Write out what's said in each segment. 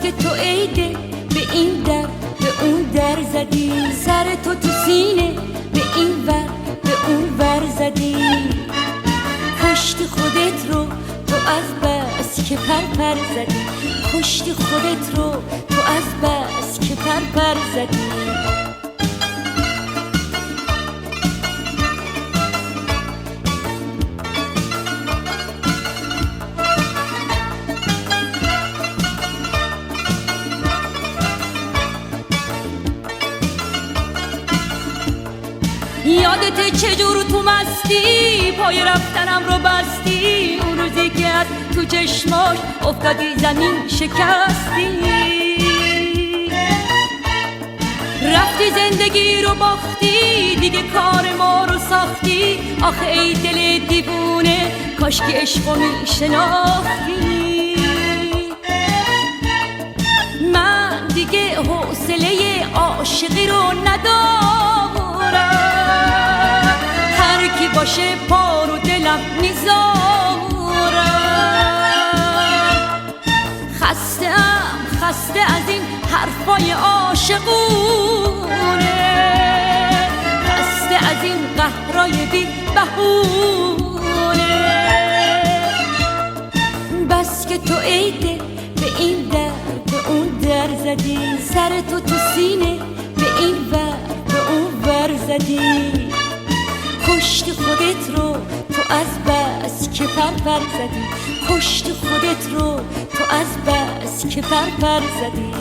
که تو عیده به این در به اون در زدی، سر تو تو سینه به این ور به اون ور زدی. کشتی خودت رو تو از بس که پر زدی، کشتی خودت رو تو از بس که پر زدی. یادت چجور تو مستی پای رفتنم رو بستی، اون روزی که از تو چشماش افتادی زمین شکستی، رفتی زندگی رو باختی، دیگه کار ما رو ساختی. آخه ای دل دیوونه کاش که عشقو میشناختی. من دیگه حوصله عاشقی رو ندارم، هر کی باشه پا رو دلم میذارم. خسته از این حرفای عاشقونه، خسته از این قهرای بی بهونه. بس که تو عیده به این در به اون در زدی، سر تو تو سینه به این ور به اون ور زدی. کشتی خودت رو تو از بس که پر زدی، کشتی خودت رو تو از بس که پر زدی.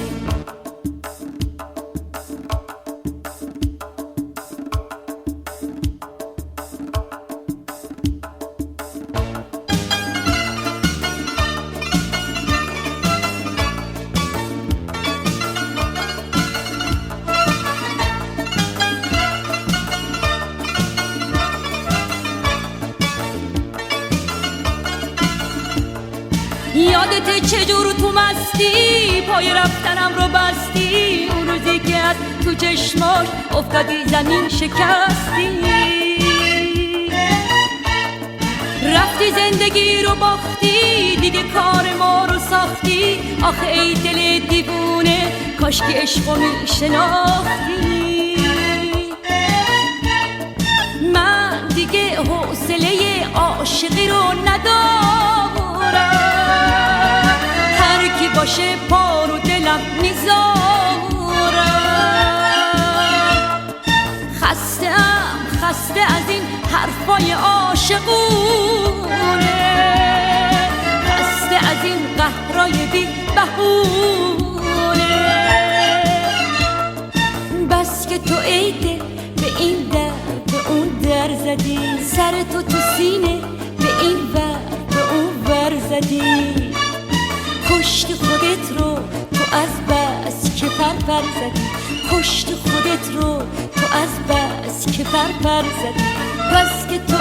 یادت چجور تو مستی پای رفتنم رو بستی، اون روزی که از تو چشماش افتادی زمین شکستی، رفتی زندگی رو باختی، دیگه کار ما رو ساختی. آخه ای دل دیوونه کاش که عشقو میشناختی. من دیگه حوصله عاشقی رو ندارم، هر کی باشه پا رو دلم میذارم. خسته از این حرفای عاشقونه، خسته از این قهرای بی بهونه. بس که تو عیده به این در به اون در زدی، سر تو تو سینه به این ور به اون ور زدی. کشتی خودت رو تو از بس که پر زدی، کشتی خودت رو تو از بس که پر زدی. بس که تو